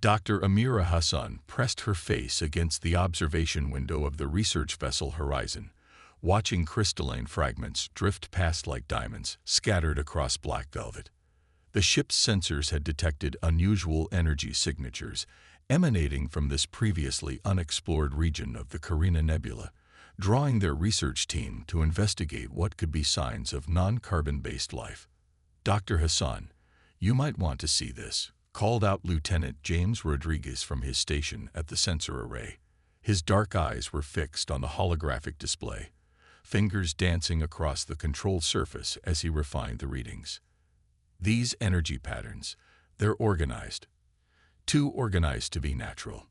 Dr. Amira Hassan pressed her face against the observation window of the research vessel Horizon, watching crystalline fragments drift past like diamonds scattered across black velvet. The ship's sensors had detected unusual energy signatures emanating from this previously unexplored region of the Carina Nebula, drawing their research team to investigate what could be signs of non-carbon-based life. "Dr. Hassan, you might want to see this," called out Lieutenant James Rodriguez from his station at the sensor array. His dark eyes were fixed on the holographic display, fingers dancing across the control surface as he refined the readings. "These energy patterns, they're organized. Too organized to be natural."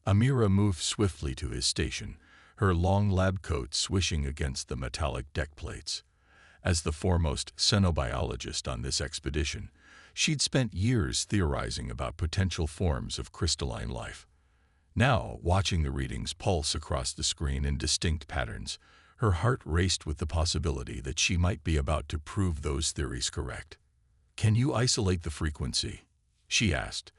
Amira moved swiftly to his station, her long lab coat swishing against the metallic deck plates. As the foremost xenobiologist on this expedition, she'd spent years theorizing about potential forms of crystalline life. Now, watching the readings pulse across the screen in distinct patterns, her heart raced with the possibility that she might be about to prove those theories correct. "Can you isolate the frequency?" she asked,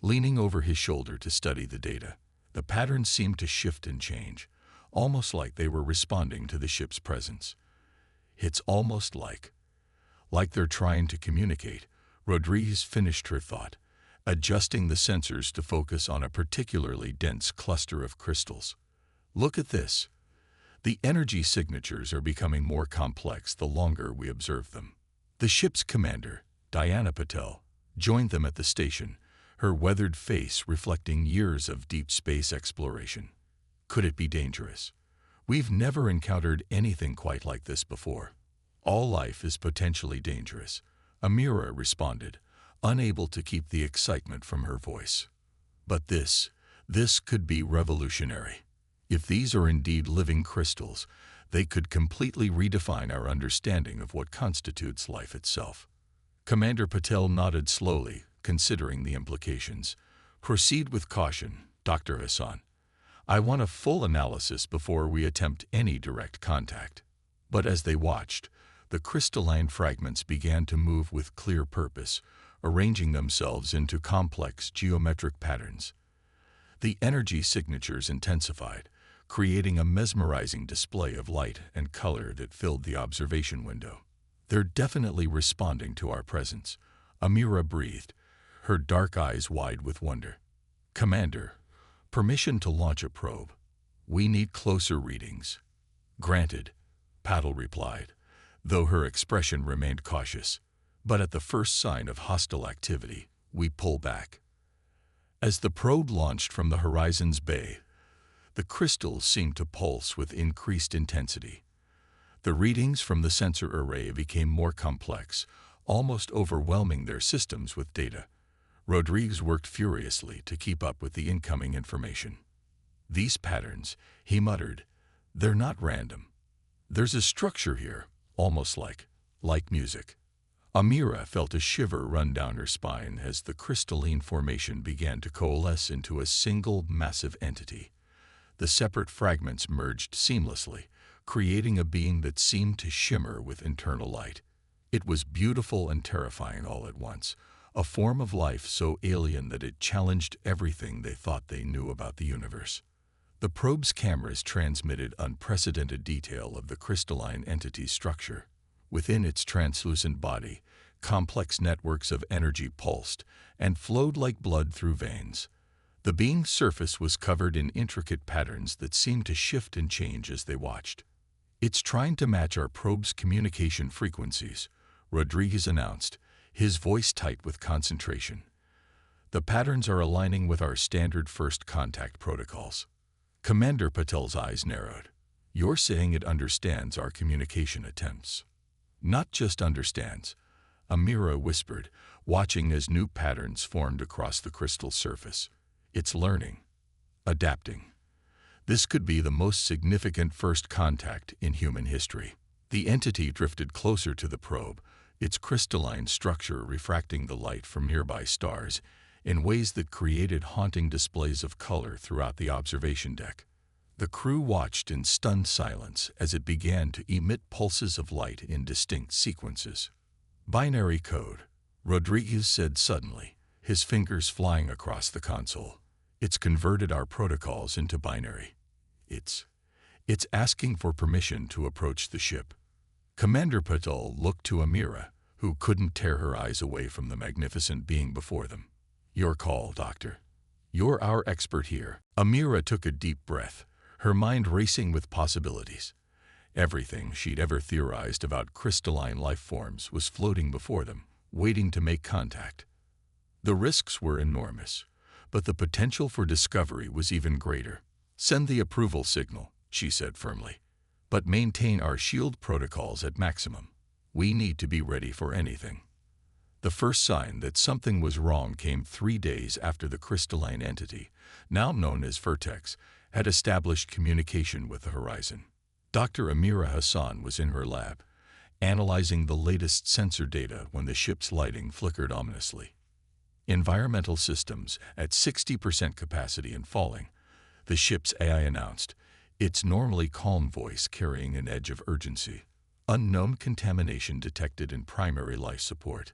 leaning over his shoulder to study the data. The patterns seemed to shift and change, almost like they were responding to the ship's presence. "It's almost like they're trying to communicate," Rodriguez finished her thought, adjusting the sensors to focus on a particularly dense cluster of crystals. "Look at this. The energy signatures are becoming more complex the longer we observe them." The ship's commander, Diana Patel, joined them at the station, her weathered face reflecting years of deep space exploration. "Could it be dangerous? We've never encountered anything quite like this before." "All life is potentially dangerous," Amira responded, unable to keep the excitement from her voice. "But this could be revolutionary. If these are indeed living crystals, they could completely redefine our understanding of what constitutes life itself." Commander Patel nodded slowly, considering the implications. "Proceed with caution, Dr. Hassan. I want a full analysis before we attempt any direct contact." But as they watched, the crystalline fragments began to move with clear purpose, arranging themselves into complex geometric patterns. The energy signatures intensified, creating a mesmerizing display of light and color that filled the observation window. "They're definitely responding to our presence," Amira breathed, her dark eyes wide with wonder. "Commander, permission to launch a probe. We need closer readings." "Granted," Patel replied, though her expression remained cautious. "But at the first sign of hostile activity, we pull back." As the probe launched from the Horizon's bay, the crystals seemed to pulse with increased intensity. The readings from the sensor array became more complex, almost overwhelming their systems with data. Rodriguez worked furiously to keep up with the incoming information. "These patterns," he muttered, "they're not random. There's a structure here, almost like music." Amira felt a shiver run down her spine as the crystalline formation began to coalesce into a single massive entity. The separate fragments merged seamlessly, creating a being that seemed to shimmer with internal light. It was beautiful and terrifying all at once, a form of life so alien that it challenged everything they thought they knew about the universe. The probe's cameras transmitted unprecedented detail of the crystalline entity's structure. Within its translucent body, complex networks of energy pulsed and flowed like blood through veins. The being's surface was covered in intricate patterns that seemed to shift and change as they watched. "It's trying to match our probe's communication frequencies," Rodriguez announced, his voice tight with concentration. "The patterns are aligning with our standard first contact protocols." Commander Patel's eyes narrowed. "You're saying it understands our communication attempts?" "Not just understands," Amira whispered, watching as new patterns formed across the crystal surface. "It's learning, adapting. This could be the most significant first contact in human history." The entity drifted closer to the probe, its crystalline structure refracting the light from nearby stars in ways that created haunting displays of color throughout the observation deck. The crew watched in stunned silence as it began to emit pulses of light in distinct sequences. "Binary code," Rodriguez said suddenly, his fingers flying across the console. "It's converted our protocols into binary. It's asking for permission to approach the ship." Commander Patel looked to Amira, who couldn't tear her eyes away from the magnificent being before them. "Your call, Doctor. You're our expert here." Amira took a deep breath, her mind racing with possibilities. Everything she'd ever theorized about crystalline life forms was floating before them, waiting to make contact. The risks were enormous, but the potential for discovery was even greater. "Send the approval signal," she said firmly, "but maintain our shield protocols at maximum. We need to be ready for anything." The first sign that something was wrong came 3 days after the crystalline entity, now known as Vertex, had established communication with the Horizon. Dr. Amira Hassan was in her lab, analyzing the latest sensor data when the ship's lighting flickered ominously. "Environmental systems at 60% capacity and falling," the ship's AI announced, its normally calm voice carrying an edge of urgency. "Unknown contamination detected in primary life support."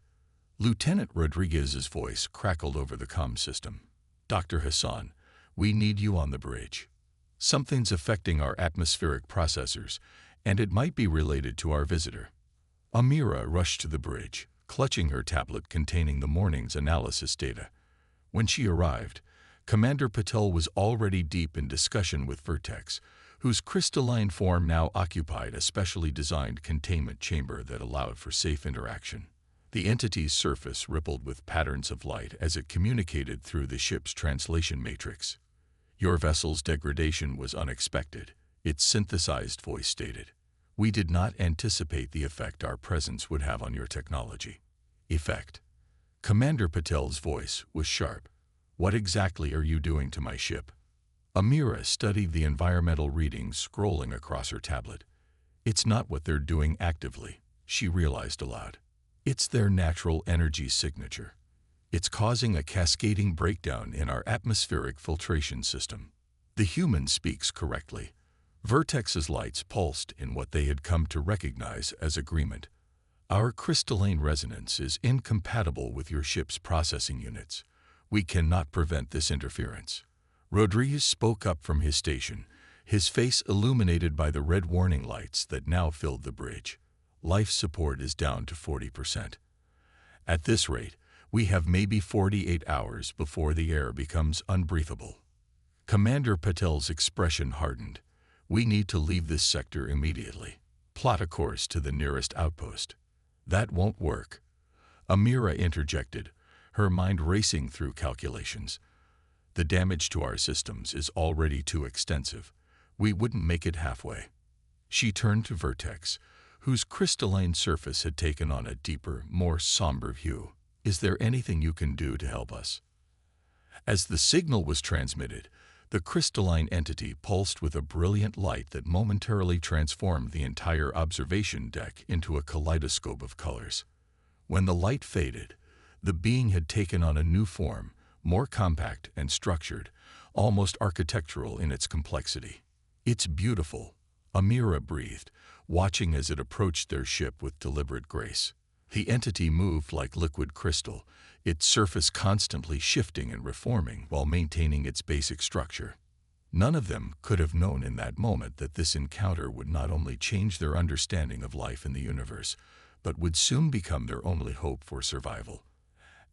Lieutenant Rodriguez's voice crackled over the comm system. "Dr. Hassan, we need you on the bridge. Something's affecting our atmospheric processors, and it might be related to our visitor." Amira rushed to the bridge, clutching her tablet containing the morning's analysis data. When she arrived, Commander Patel was already deep in discussion with Vertex, whose crystalline form now occupied a specially designed containment chamber that allowed for safe interaction. The entity's surface rippled with patterns of light as it communicated through the ship's translation matrix. "Your vessel's degradation was unexpected," its synthesized voice stated. "We did not anticipate the effect our presence would have on your technology." "Effect?" Commander Patel's voice was sharp. "What exactly are you doing to my ship?" Amira studied the environmental readings scrolling across her tablet. "It's not what they're doing actively," she realized aloud. "It's their natural energy signature. It's causing a cascading breakdown in our atmospheric filtration system." The human speaks correctly. Vertex's lights pulsed in what they had come to recognize as agreement. "Our crystalline resonance is incompatible with your ship's processing units. We cannot prevent this interference." Rodriguez spoke up from his station, his face illuminated by the red warning lights that now filled the bridge. "Life support is down to 40%. At this rate, we have maybe 48 hours before the air becomes unbreathable." Commander Patel's expression hardened. "We need to leave this sector immediately. Plot a course to the nearest outpost." "That won't work," Amira interjected, her mind racing through calculations. "The damage to our systems is already too extensive. We wouldn't make it halfway." She turned to Vertex, whose crystalline surface had taken on a deeper, more somber hue. "Is there anything you can do to help us?" As the signal was transmitted, the crystalline entity pulsed with a brilliant light that momentarily transformed the entire observation deck into a kaleidoscope of colors. When the light faded, the being had taken on a new form, more compact and structured, almost architectural in its complexity. "It's beautiful," Amira breathed, watching as it approached their ship with deliberate grace. The entity moved like liquid crystal, its surface constantly shifting and reforming while maintaining its basic structure. None of them could have known in that moment that this encounter would not only change their understanding of life in the universe, but would soon become their only hope for survival.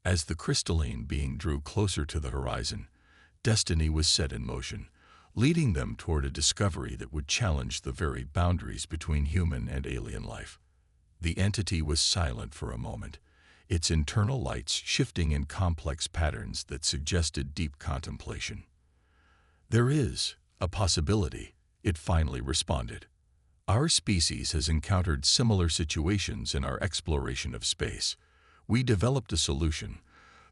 As the crystalline being drew closer to the horizon, destiny was set in motion, leading them toward a discovery that would challenge the very boundaries between human and alien life. The entity was silent for a moment, its internal lights shifting in complex patterns that suggested deep contemplation. "There is a possibility," it finally responded. "Our species has encountered similar situations in our exploration of space. We developed a solution,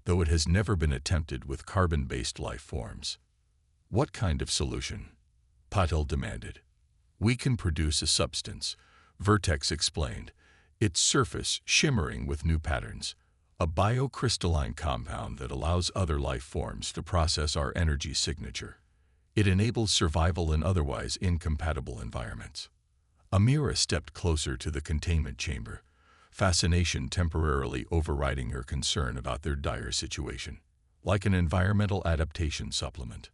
though it has never been attempted with carbon-based life forms." "What kind of solution?" Patel demanded. "We can produce a substance," Vertex explained, its surface shimmering with new patterns, "a biocrystalline compound that allows other life forms to process our energy signature. It enables survival in otherwise incompatible environments." Amira stepped closer to the containment chamber, fascination temporarily overriding her concern about their dire situation, like an environmental adaptation supplement.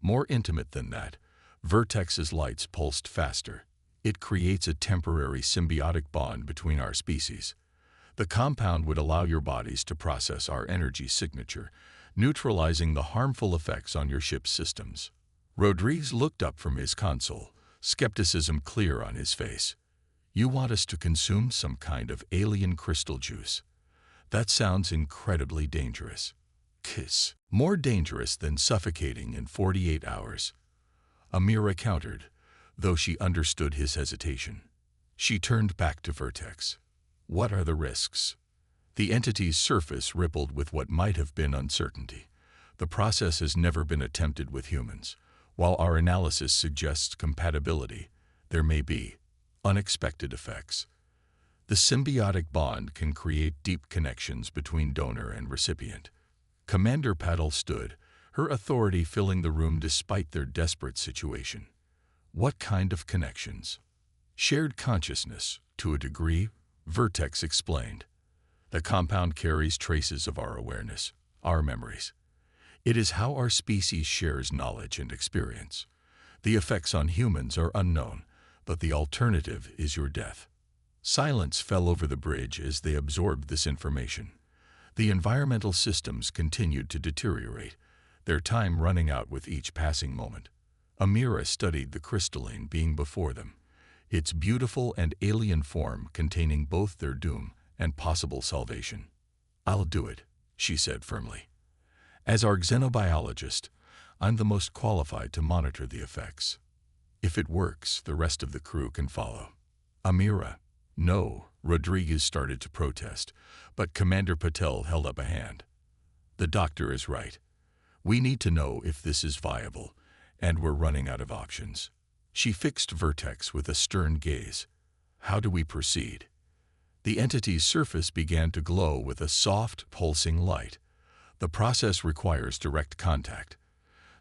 More intimate than that, Vertex's lights pulsed faster. It creates a temporary symbiotic bond between our species. The compound would allow your bodies to process our energy signature, neutralizing the harmful effects on your ship's systems. Rodriguez looked up from his console, skepticism clear on his face. You want us to consume some kind of alien crystal juice? That sounds incredibly dangerous. Kiss. More dangerous than suffocating in 48 hours. Amira countered, though she understood his hesitation. She turned back to Vertex. What are the risks? The entity's surface rippled with what might have been uncertainty. The process has never been attempted with humans. While our analysis suggests compatibility, there may be unexpected effects. The symbiotic bond can create deep connections between donor and recipient. Commander Paddle stood, her authority filling the room despite their desperate situation. What kind of connections? Shared consciousness, to a degree, Vertex explained. The compound carries traces of our awareness, our memories. It is how our species shares knowledge and experience. The effects on humans are unknown, but the alternative is your death. Silence fell over the bridge as they absorbed this information. The environmental systems continued to deteriorate, their time running out with each passing moment. Amira studied the crystalline being before them, its beautiful and alien form containing both their doom and possible salvation. I'll do it, she said firmly. As our xenobiologist, I'm the most qualified to monitor the effects. If it works, the rest of the crew can follow. Amira. No, Rodriguez started to protest, but Commander Patel held up a hand. The doctor is right. We need to know if this is viable, and we're running out of options. She fixed Vertex with a stern gaze. How do we proceed? The entity's surface began to glow with a soft, pulsing light. The process requires direct contact.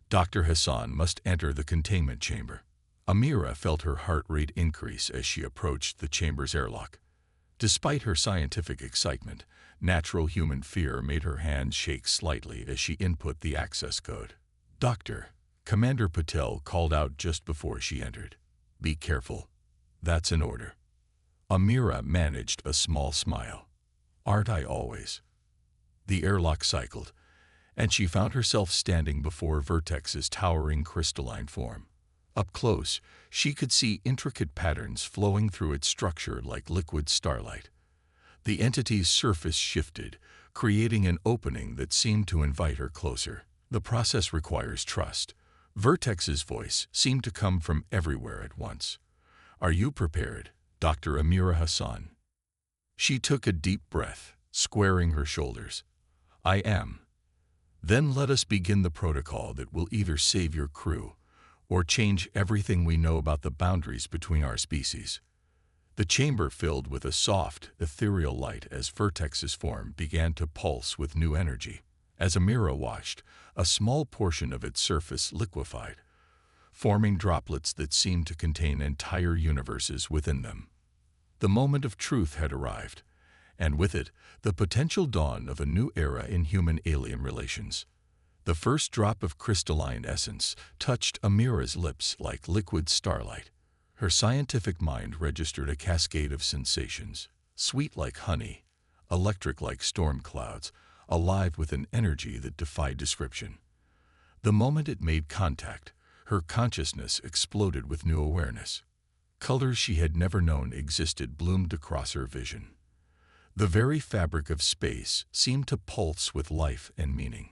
Dr. Hassan must enter the containment chamber. Amira felt her heart rate increase as she approached the chamber's airlock. Despite her scientific excitement, natural human fear made her hands shake slightly as she input the access code. Doctor, Commander Patel called out just before she entered. Be careful. That's an order. Amira managed a small smile. Aren't I always? The airlock cycled, and she found herself standing before Vertex's towering crystalline form. Up close, she could see intricate patterns flowing through its structure like liquid starlight. The entity's surface shifted, creating an opening that seemed to invite her closer. The process requires trust. Vertex's voice seemed to come from everywhere at once. Are you prepared, Dr. Amira Hassan? She took a deep breath, squaring her shoulders. I am. Then let us begin the protocol that will either save your crew or change everything we know about the boundaries between our species. The chamber filled with a soft, ethereal light as Vertex's form began to pulse with new energy. As Amira watched, a small portion of its surface liquefied, forming droplets that seemed to contain entire universes within them. The moment of truth had arrived, and with it, the potential dawn of a new era in human-alien relations. The first drop of crystalline essence touched Amira's lips like liquid starlight. Her scientific mind registered a cascade of sensations, sweet like honey, electric like storm clouds, alive with an energy that defied description. The moment it made contact, her consciousness exploded with new awareness. Colors she had never known existed bloomed across her vision. The very fabric of space seemed to pulse with life and meaning.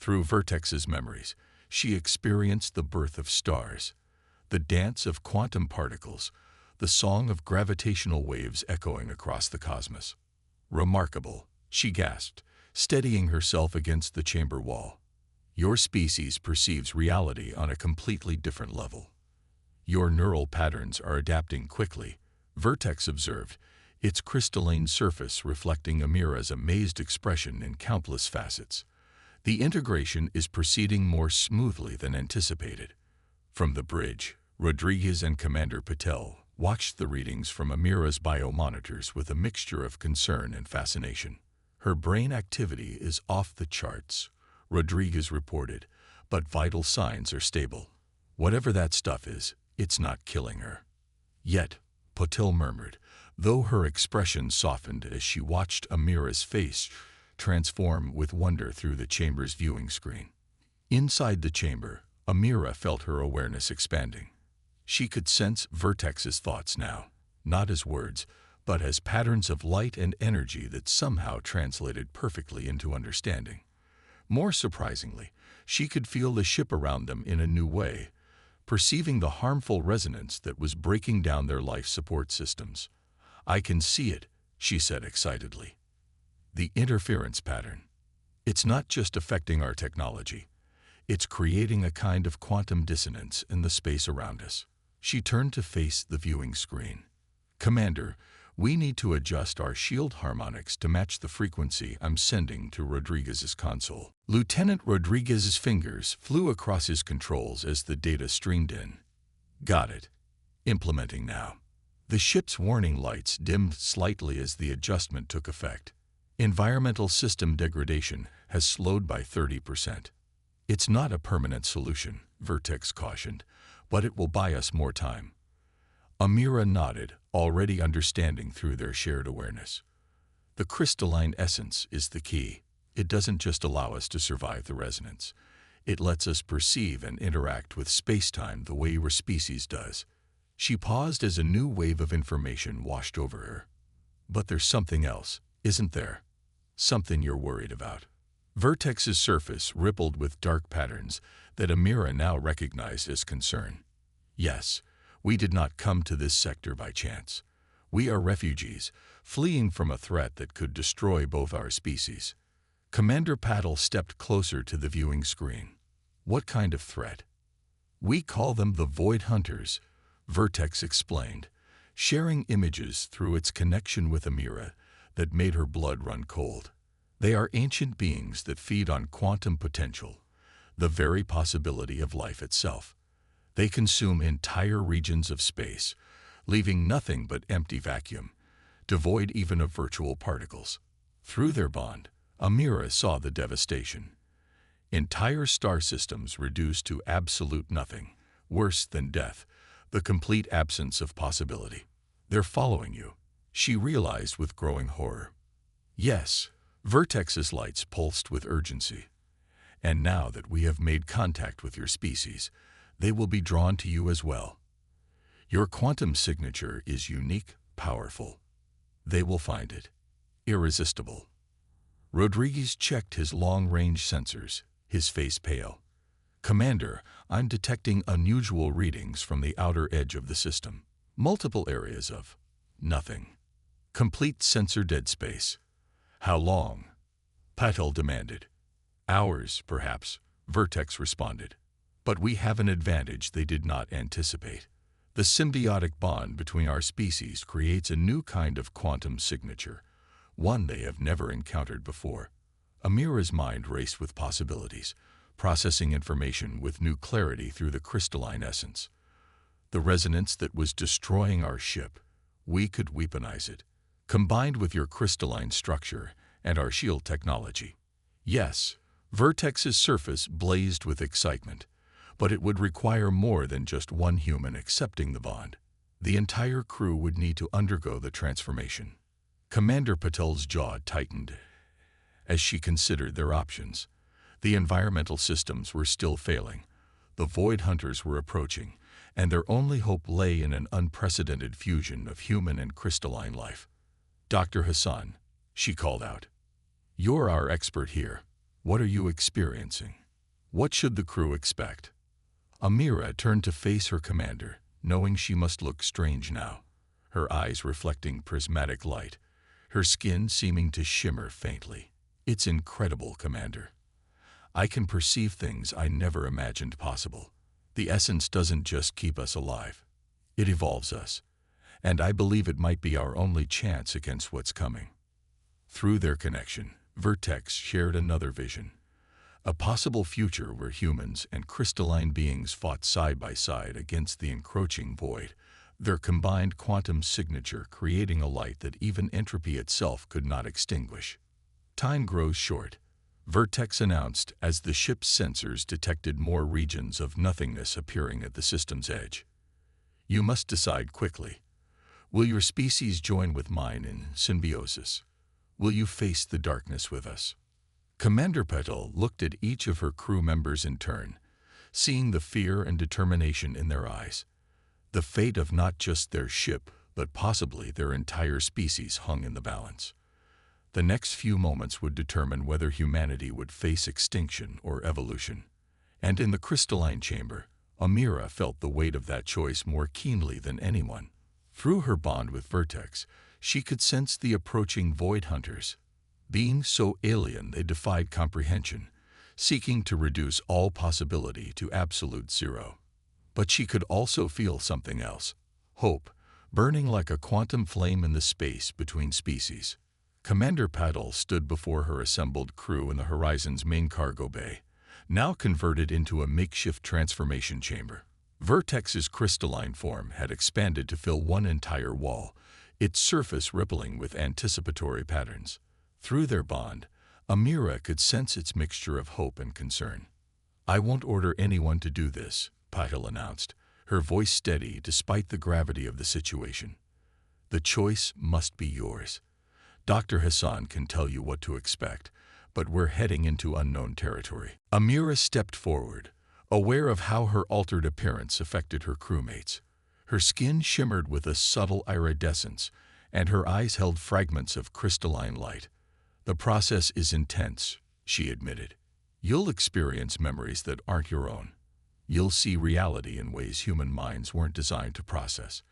Through Vertex's memories, she experienced the birth of stars, the dance of quantum particles, the song of gravitational waves echoing across the cosmos. Remarkable, she gasped, steadying herself against the chamber wall. Your species perceives reality on a completely different level. Your neural patterns are adapting quickly, Vertex observed, its crystalline surface reflecting Amira's amazed expression in countless facets. The integration is proceeding more smoothly than anticipated. From the bridge, Rodriguez and Commander Patel watched the readings from Amira's biomonitors with a mixture of concern and fascination. Her brain activity is off the charts, Rodriguez reported, but vital signs are stable. Whatever that stuff is, it's not killing her. Yet, Patil murmured, though her expression softened as she watched Amira's face transform with wonder through the chamber's viewing screen. Inside the chamber, Amira felt her awareness expanding. She could sense Vertex's thoughts now, not as words, but as patterns of light and energy that somehow translated perfectly into understanding. More surprisingly, she could feel the ship around them in a new way, perceiving the harmful resonance that was breaking down their life support systems. "I can see it," she said excitedly. "The interference pattern. It's not just affecting our technology. It's creating a kind of quantum dissonance in the space around us." She turned to face the viewing screen. "Commander, we need to adjust our shield harmonics to match the frequency I'm sending to Rodriguez's console." Lieutenant Rodriguez's fingers flew across his controls as the data streamed in. "Got it. Implementing now." The ship's warning lights dimmed slightly as the adjustment took effect. Environmental system degradation has slowed by 30%. "It's not a permanent solution," Vertex cautioned, "but it will buy us more time." Amira nodded, already understanding through their shared awareness. "The crystalline essence is the key. It doesn't just allow us to survive the resonance. It lets us perceive and interact with space-time the way your species does." She paused as a new wave of information washed over her. "But there's something else, isn't there? Something you're worried about." Vertex's surface rippled with dark patterns that Amira now recognized as concern. "Yes, we did not come to this sector by chance. We are refugees, fleeing from a threat that could destroy both our species." Commander Patil stepped closer to the viewing screen. "What kind of threat?" "We call them the Void Hunters," Vertex explained, sharing images through its connection with Amira that made her blood run cold. "They are ancient beings that feed on quantum potential, the very possibility of life itself. They consume entire regions of space, leaving nothing but empty vacuum, devoid even of virtual particles." Through their bond, Amira saw the devastation. Entire star systems reduced to absolute nothing, worse than death, the complete absence of possibility. "They're following you," she realized with growing horror. "Yes." Vertex's lights pulsed with urgency. "And now that we have made contact with your species, they will be drawn to you as well. Your quantum signature is unique, powerful. They will find it irresistible." Rodriguez checked his long-range sensors, his face pale. "Commander, I'm detecting unusual readings from the outer edge of the system. Multiple areas of nothing. Complete sensor dead space." "How long?" Patil demanded. "Hours, perhaps," Vertex responded. "But we have an advantage they did not anticipate. The symbiotic bond between our species creates a new kind of quantum signature, one they have never encountered before." Amira's mind raced with possibilities, processing information with new clarity through the crystalline essence. "The resonance that was destroying our ship, we could weaponize it, combined with your crystalline structure and our shield technology." "Yes." Vertex's surface blazed with excitement, but it would require more than just one human accepting the bond. The entire crew would need to undergo the transformation. Commander Patil's jaw tightened as she considered their options. The environmental systems were still failing, the Void Hunters were approaching, and their only hope lay in an unprecedented fusion of human and crystalline life. "Dr. Hassan," she called out, "you're our expert here. What are you experiencing? What should the crew expect?" Amira turned to face her commander, knowing she must look strange now, her eyes reflecting prismatic light, her skin seeming to shimmer faintly. "It's incredible, Commander. I can perceive things I never imagined possible. The essence doesn't just keep us alive. It evolves us, and I believe it might be our only chance against what's coming." Through their connection, Vertex shared another vision. A possible future where humans and crystalline beings fought side by side against the encroaching void, their combined quantum signature creating a light that even entropy itself could not extinguish. Time grows short, Vertex announced as the ship's sensors detected more regions of nothingness appearing at the system's edge. You must decide quickly. Will your species join with mine in symbiosis? Will you face the darkness with us? Commander Petal looked at each of her crew members in turn, seeing the fear and determination in their eyes. The fate of not just their ship, but possibly their entire species hung in the balance. The next few moments would determine whether humanity would face extinction or evolution. And in the crystalline chamber, Amira felt the weight of that choice more keenly than anyone. Through her bond with Vertex, she could sense the approaching Void Hunters. Being so alien they defied comprehension, seeking to reduce all possibility to absolute zero. But she could also feel something else, hope, burning like a quantum flame in the space between species. Commander Paddle stood before her assembled crew in the Horizon's main cargo bay, now converted into a makeshift transformation chamber. Vertex's crystalline form had expanded to fill one entire wall, its surface rippling with anticipatory patterns. Through their bond, Amira could sense its mixture of hope and concern. "I won't order anyone to do this," Patil announced, her voice steady despite the gravity of the situation. "The choice must be yours. Dr. Hassan can tell you what to expect, but we're heading into unknown territory." Amira stepped forward, aware of how her altered appearance affected her crewmates. Her skin shimmered with a subtle iridescence, and her eyes held fragments of crystalline light. "The process is intense," she admitted. "You'll experience memories that aren't your own. You'll see reality in ways human minds weren't designed to process.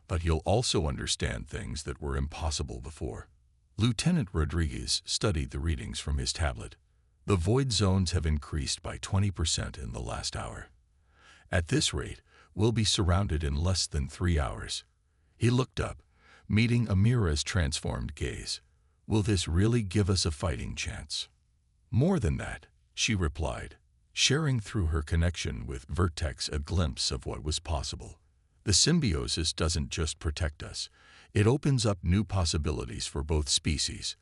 But you'll also understand things that were impossible before." Lieutenant Rodriguez studied the readings from his tablet. "The void zones have increased by 20% in the last hour. At this rate, we'll be surrounded in less than 3 hours." He looked up, meeting Amira's transformed gaze. "Will this really give us a fighting chance?" "More than that," she replied, sharing through her connection with Vertex a glimpse of what was possible. "The symbiosis doesn't just protect us. It opens up new possibilities for both species.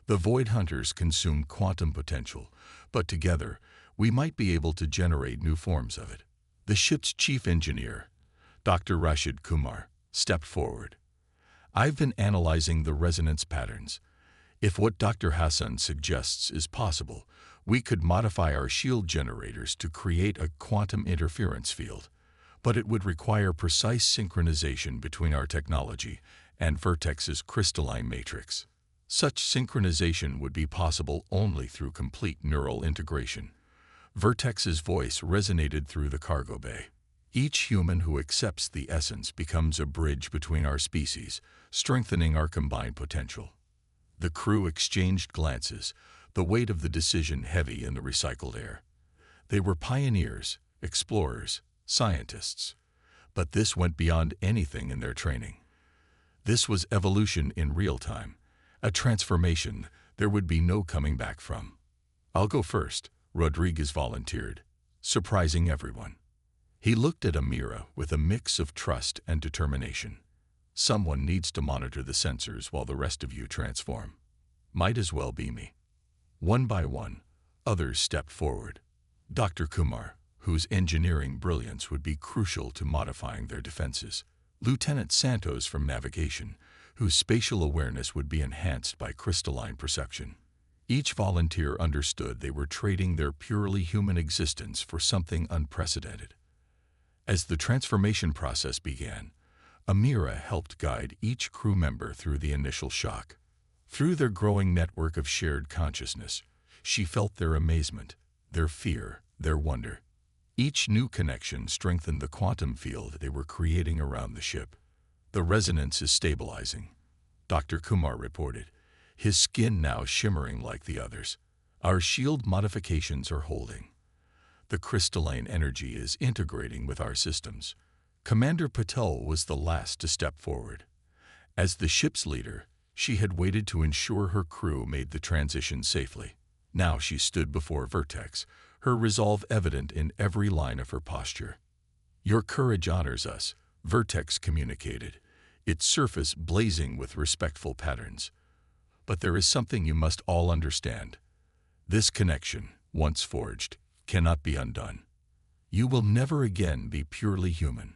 The Void Hunters consume quantum potential, but together, we might be able to generate new forms of it." The ship's chief engineer, Dr. Rashid Kumar, stepped forward. "I've been analyzing the resonance patterns. If what Dr. Hassan suggests is possible, we could modify our shield generators to create a quantum interference field. But it would require precise synchronization between our technology and Vertex's crystalline matrix. Such synchronization would be possible only through complete neural integration." Vertex's voice resonated through the cargo bay. "Each human who accepts the essence becomes a bridge between our species, strengthening our combined potential." The crew exchanged glances, the weight of the decision heavy in the recycled air. They were pioneers, explorers, scientists. But this went beyond anything in their training. This was evolution in real time, a transformation there would be no coming back from. "I'll go first," Rodriguez volunteered, surprising everyone. He looked at Amira with a mix of trust and determination. "Someone needs to monitor the sensors while the rest of you transform. Might as well be me." One by one, others stepped forward. Dr. Kumar, whose engineering brilliance would be crucial to modifying their defenses. Lieutenant Santos from navigation, whose spatial awareness would be enhanced by crystalline perception. Each volunteer understood they were trading their purely human existence for something unprecedented. As the transformation process began, Amira helped guide each crew member through the initial shock. Through their growing network of shared consciousness, she felt their amazement, their fear, their wonder. Each new connection strengthened the quantum field they were creating around the ship. "The resonance is stabilizing," Dr. Kumar reported, his skin now shimmering like the others. "Our shield modifications are holding. The crystalline energy is integrating with our systems." Commander Patel was the last to step forward. As the ship's leader, she had waited to ensure her crew made the transition safely. Now she stood before Vertex, her resolve evident in every line of her posture. "Your courage honors us," Vertex communicated, its surface blazing with respectful patterns. But there is something you must all understand. This connection, once forged, cannot be undone. You will never again be purely human.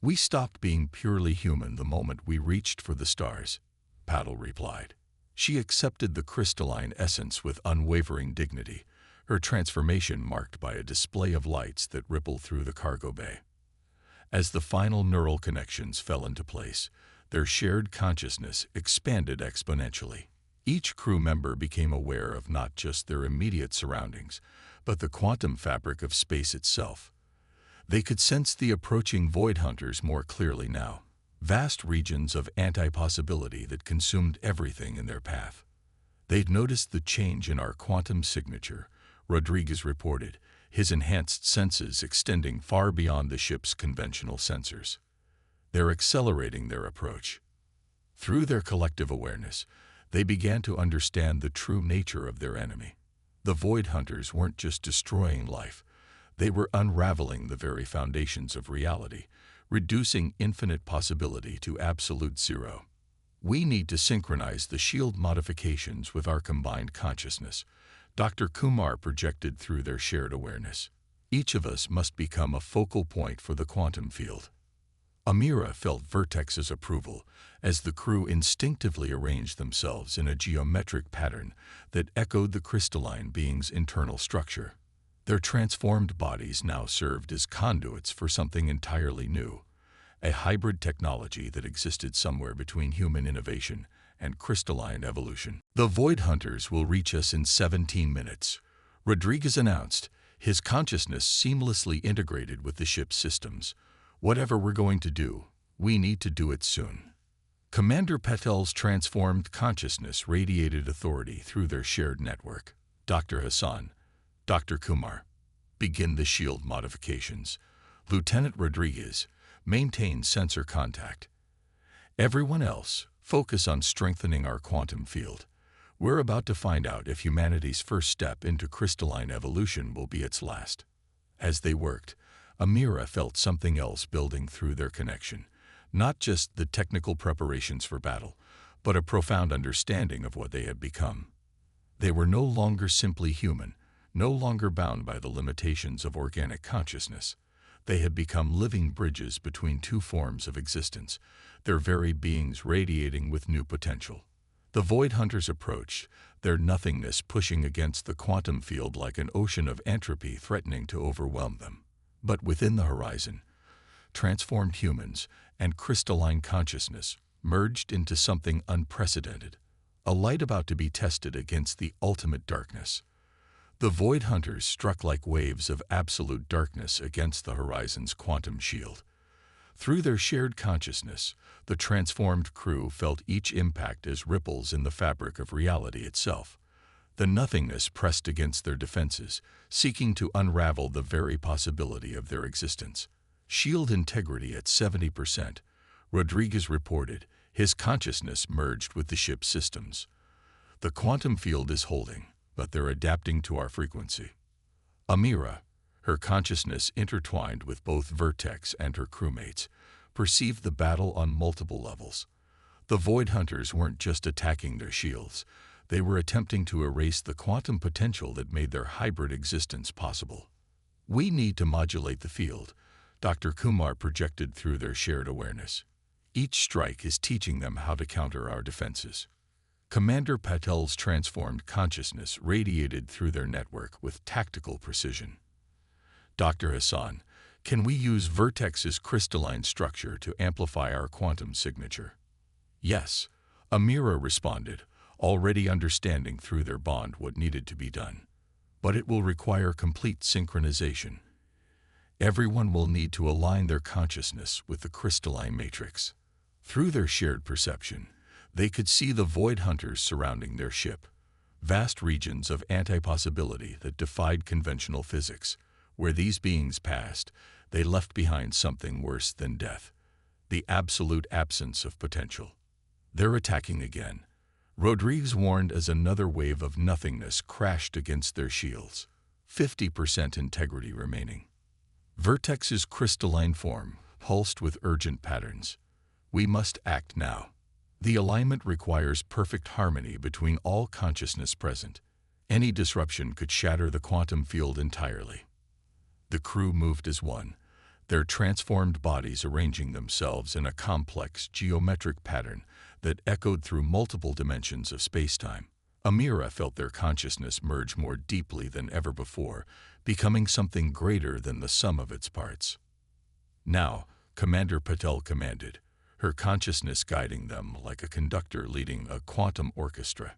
We stopped being purely human the moment we reached for the stars, Paddle replied. She accepted the crystalline essence with unwavering dignity, her transformation marked by a display of lights that rippled through the cargo bay. As the final neural connections fell into place, their shared consciousness expanded exponentially. Each crew member became aware of not just their immediate surroundings, but the quantum fabric of space itself. They could sense the approaching void hunters more clearly now, vast regions of anti-possibility that consumed everything in their path. They'd noticed the change in our quantum signature, Rodriguez reported, his enhanced senses extending far beyond the ship's conventional sensors. They're accelerating their approach. Through their collective awareness, they began to understand the true nature of their enemy. The void hunters weren't just destroying life, they were unraveling the very foundations of reality, reducing infinite possibility to absolute zero. We need to synchronize the shield modifications with our combined consciousness, Dr. Kumar projected through their shared awareness. Each of us must become a focal point for the quantum field. Amira felt Vertex's approval as the crew instinctively arranged themselves in a geometric pattern that echoed the crystalline being's internal structure. Their transformed bodies now served as conduits for something entirely new, a hybrid technology that existed somewhere between human innovation and crystalline evolution. The Void Hunters will reach us in 17 minutes, Rodriguez announced, his consciousness seamlessly integrated with the ship's systems. Whatever we're going to do, we need to do it soon. Commander Patel's transformed consciousness radiated authority through their shared network. Dr. Hassan, Dr. Kumar, begin the shield modifications. Lieutenant Rodriguez, maintain sensor contact. Everyone else, focus on strengthening our quantum field. We're about to find out if humanity's first step into crystalline evolution will be its last. As they worked, Amira felt something else building through their connection, not just the technical preparations for battle, but a profound understanding of what they had become. They were no longer simply human, no longer bound by the limitations of organic consciousness. They had become living bridges between two forms of existence, their very beings radiating with new potential. The Void Hunters approached, their nothingness pushing against the quantum field like an ocean of entropy threatening to overwhelm them. But within the horizon, transformed humans and crystalline consciousness merged into something unprecedented, a light about to be tested against the ultimate darkness. The Void Hunters struck like waves of absolute darkness against the horizon's quantum shield. Through their shared consciousness, the transformed crew felt each impact as ripples in the fabric of reality itself. The nothingness pressed against their defenses, seeking to unravel the very possibility of their existence. Shield integrity at 70%, Rodriguez reported, his consciousness merged with the ship's systems. The quantum field is holding, but they're adapting to our frequency. Amira, her consciousness intertwined with both Vertex and her crewmates, perceived the battle on multiple levels. The Void Hunters weren't just attacking their shields, they were attempting to erase the quantum potential that made their hybrid existence possible. We need to modulate the field, Dr. Kumar projected through their shared awareness. Each strike is teaching them how to counter our defenses. Commander Patel's transformed consciousness radiated through their network with tactical precision. Dr. Hassan, can we use Vertex's crystalline structure to amplify our quantum signature? Yes, Amira responded, already understanding through their bond what needed to be done. But it will require complete synchronization. Everyone will need to align their consciousness with the crystalline matrix. Through their shared perception, they could see the Void Hunters surrounding their ship, vast regions of anti-possibility that defied conventional physics. Where these beings passed, they left behind something worse than death, the absolute absence of potential. They're attacking again, Rodriguez warned as another wave of nothingness crashed against their shields, 50% integrity remaining. Vertex's crystalline form, pulsed with urgent patterns. We must act now. The alignment requires perfect harmony between all consciousness present. Any disruption could shatter the quantum field entirely. The crew moved as one, their transformed bodies arranging themselves in a complex geometric pattern that echoed through multiple dimensions of space-time. Amira felt their consciousness merge more deeply than ever before, becoming something greater than the sum of its parts. Now, Commander Patel commanded, her consciousness guiding them like a conductor leading a quantum orchestra.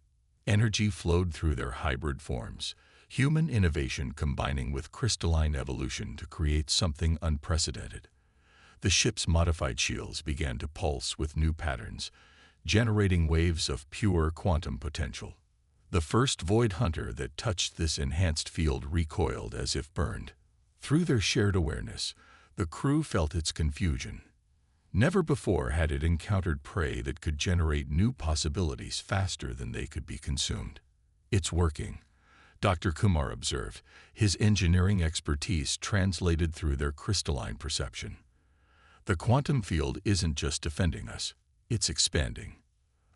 Energy flowed through their hybrid forms, human innovation combining with crystalline evolution to create something unprecedented. The ship's modified shields began to pulse with new patterns, generating waves of pure quantum potential. The first void hunter that touched this enhanced field recoiled as if burned. Through their shared awareness, the crew felt its confusion. Never before had it encountered prey that could generate new possibilities faster than they could be consumed. "It's working," Dr. Kumar observed, his engineering expertise translated through their crystalline perception. "The quantum field isn't just defending us, it's expanding."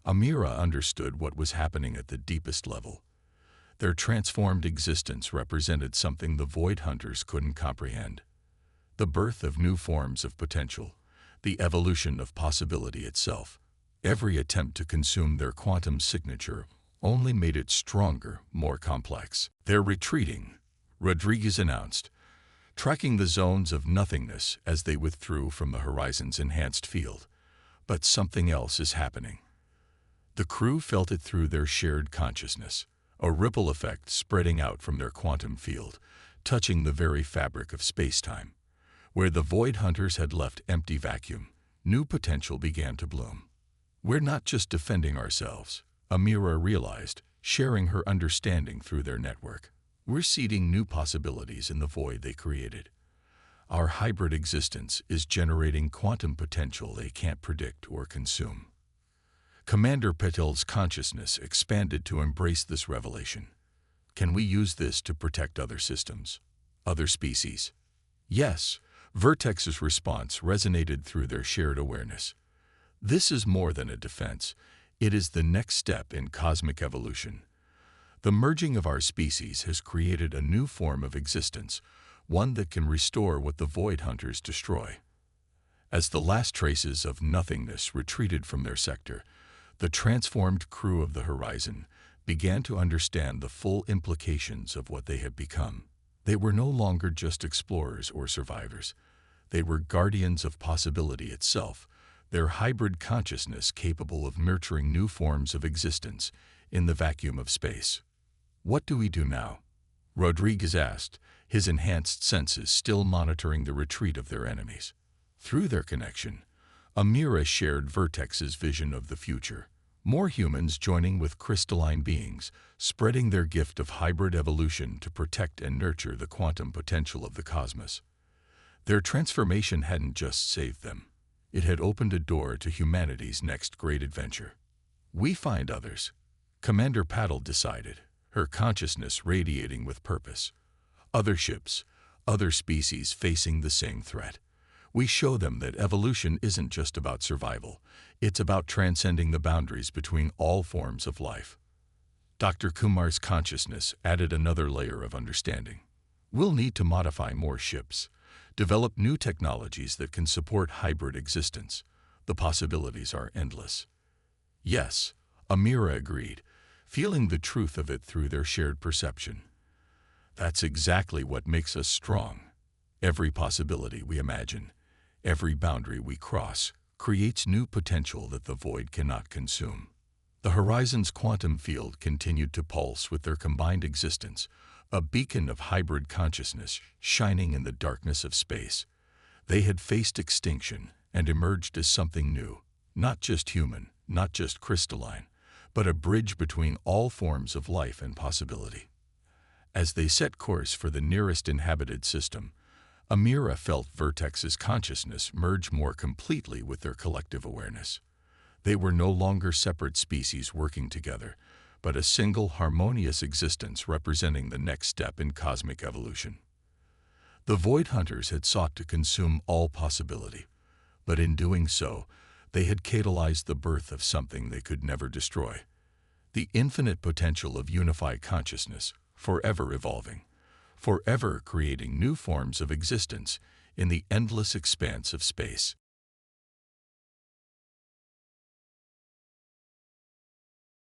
Amira understood what was happening at the deepest level. Their transformed existence represented something the Void Hunters couldn't comprehend. The birth of new forms of potential, the evolution of possibility itself. Every attempt to consume their quantum signature only made it stronger, more complex. "They're retreating," Rodriguez announced, tracking the zones of nothingness as they withdrew from the horizon's enhanced field. But something else is happening. The crew felt it through their shared consciousness, a ripple effect spreading out from their quantum field, touching the very fabric of space-time. Where the Void Hunters had left empty vacuum, new potential began to bloom. "We're not just defending ourselves," Amira realized, sharing her understanding through their network. "We're seeding new possibilities in the void they created. Our hybrid existence is generating quantum potential they can't predict or consume." Commander Patel's consciousness expanded to embrace this revelation. "Can we use this to protect other systems, other species?" "Yes." Vertex's response resonated through their shared awareness. "This is more than a defense. It is the next step in cosmic evolution. The merging of our species has created a new form of existence, one that can restore what the Void Hunters destroy." As the last traces of nothingness retreated from their sector, the transformed crew of the Horizon began to understand the full implications of what they had become. They were no longer just explorers or survivors. They were guardians of possibility itself, their hybrid consciousness capable of nurturing new forms of existence in the vacuum of space. "What do we do now?" Rodriguez asked, his enhanced senses still monitoring the retreat of their enemies. Through their connection, Amira shared Vertex's vision of the future. More humans joining with crystalline beings, spreading their gift of hybrid evolution to protect and nurture the quantum potential of the cosmos. Their transformation hadn't just saved them. It had opened a door to humanity's next great adventure. "We find others," Commander Patel decided, her consciousness radiating with purpose. "Other ships, other species facing the same threat. We show them that evolution isn't just about survival, it's about transcending the boundaries between all forms of life." Dr. Kumar's consciousness added another layer of understanding. "We'll need to modify more ships, develop new technologies that can support hybrid existence. The possibilities are endless." "Yes," Amira agreed, feeling the truth of it through their shared perception. "That's exactly what makes us strong. Every possibility we imagine, every boundary we cross, creates new potential that the void cannot consume." The Horizon's quantum field continued to pulse with their combined existence, a beacon of hybrid consciousness shining in the darkness of space. They had faced extinction and emerged as something new, not just human, not just crystalline, but a bridge between all forms of life and possibility. As they set course for the nearest inhabited system, Amira felt Vertex's consciousness merge more completely with their collective awareness. They were no longer separate species working together, but a single harmonious existence representing the next step in cosmic evolution. The Void Hunters had sought to consume all possibility, But in doing so, they had catalyzed the birth of something they could never destroy. The infinite potential of unified consciousness, forever evolving, forever creating new forms of existence in the endless expanse of space.